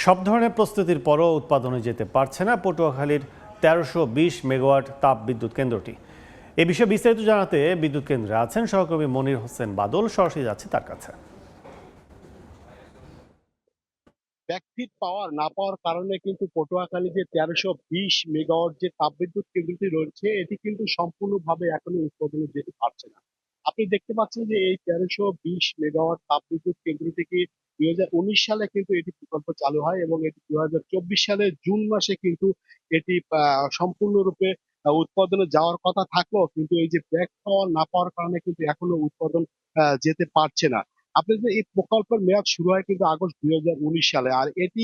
সব ধরনের প্রস্তুতির পরও উৎপাদনে যেতে পারছে না পটুয়াখালীর ১৩২০ মেগাওয়াট তাপ বিদ্যুৎ কেন্দ্রটি। এ বিষয়ে বিস্তারিত জানাতে বিদ্যুৎ কেন্দ্রে আছেন সহকর্মী মনির হোসেন বাদল। সরাসরি যাচ্ছে তার কাছে। ব্যাকফিট পাওয়ার না পাওয়ার কারণে কিন্তু পটুয়াখালী যে ১৩২০ মেগাওয়াট যে তাপবিদ্যুৎ কেন্দ্রটি রয়েছে এটি কিন্তু সম্পূর্ণভাবে এখনো উৎপাদনে যেতে পারছে না। আপনি দেখতে পাচ্ছেন যে এই ১৩২০ মেগাওয়াট তাপবিদ্যুৎ কেন্দ্রটি কি ২০১৯ সালে কিন্তু এটি প্রকল্প চালু হয় এবং এটি ২০২৪ সালের জুন মাসে কিন্তু এটি সম্পূর্ণরূপে উৎপাদনে যাওয়ার কথা থাকলেও কিন্তু এই যে ব্যাক পাওয়ার না পাওয়ার কারণে কিন্তু এখনো উৎপাদন যেতে পারছে না। আপনাদের এই প্রকল্পের মেয়াদ শুরু হয় কিন্তু আগস্ট ২০১৯ সালে। আর এটি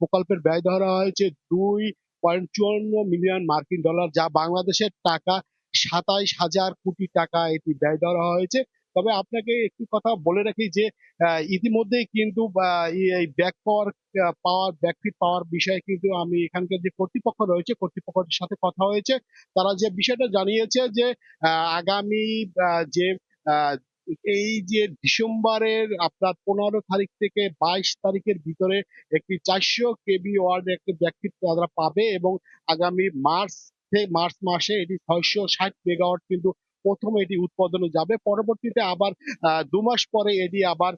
প্রকল্পের ব্যয় ধরা হয়েছে ২.৫৪ মিলিয়ন মার্কিন ডলার, যা বাংলাদেশের টাকা ২৭,০০০ কোটি টাকা এটি ব্যয় ধরা হয়েছে। তবে আপনাকে একটি কথা বলে রাখি যে ইতিমধ্যেই কিন্তু এই ব্যাকফিট পাওয়ার বিষয়ে কিন্তু আমি এখানকার যে কর্তৃপক্ষ রয়েছে কর্তৃপক্ষের সাথে কথা হয়েছে। তারা যে বিষয়টা জানিয়েছে যে আগামী যে আহ এই যে ডিসেম্বরের আপনার ১৫ তারিখ থেকে ২২ তারিখের ভিতরে একটি ৪০০ কেভি ওয়ার্ড একটি ব্যাকফিট তারা পাবে এবং আগামী মার্চ মাসে এটি ৬৬০ মেগাওয়াট কিন্তু প্রথম এটি উৎপাদনে যাবে। পরবর্তীতে আবার ২ মাস পরে এটি আবার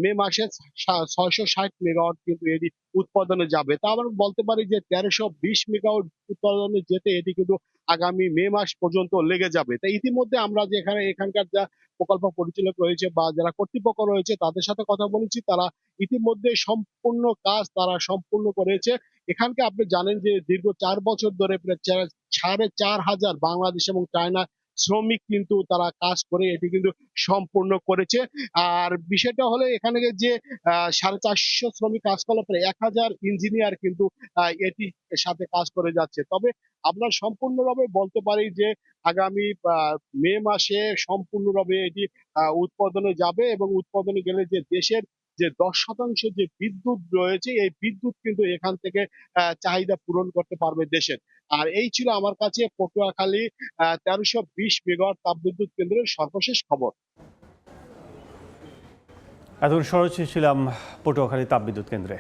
মে মাসে ৬৬০ মেগাওয়াট কিন্তু এটি উৎপাদনে যাবে। তা আবার বলতে পারি যে ১৩২০ মেগাওয়াট উৎপাদনে যেতে এটি কিন্তু আগামী মে মাস পর্যন্ত লেগে যাবে। তাই ইতিমধ্যে আমরা যে এখানকার যা প্রকল্প পরিচালক রয়েছে বা যারা কর্তৃপক্ষ রয়েছে তাদের সাথে কথা বলেছি। তারা ইতিমধ্যে সম্পূর্ণ কাজ তারা সম্পূর্ণ করেছে। এখানকে আপনি জানেন যে দীর্ঘ ৪ বছর ধরে প্রায় ৪,৫০০ বাংলাদেশ এবং চায়না শ্রমিক কিন্তু তারা কাজ করে এটি কিন্তু সম্পূর্ণ করেছে। আর বিষয়টা হলো এখানে যে ৪৫০ শ্রমিক কাজ করলে প্রায় ১,০০০ ইঞ্জিনিয়ার কিন্তু এটির সাথে কাজ করে যাচ্ছে। তবে আমরা সম্পূর্ণভাবে বলতে পারি যে আগামী মে মাসে সম্পূর্ণভাবে এটি উৎপাদনে যাবে এবং উৎপাদনে গেলে যে দেশের যে ১০% যে বিদ্যুৎ রয়েছে এই বিদ্যুৎ কিন্তু এখান থেকে চাহিদা পূরণ করতে পারবে দেশের। আর এই ছিল আমার কাছে পটুয়াখালী ১৩২০ মেগাওয়াট তাপবিদ্যুৎ কেন্দ্রের সর্বশেষ খবর। এতক্ষণ সরাসরি ছিলাম পটুয়াখালী তাপবিদ্যুৎ কেন্দ্রে।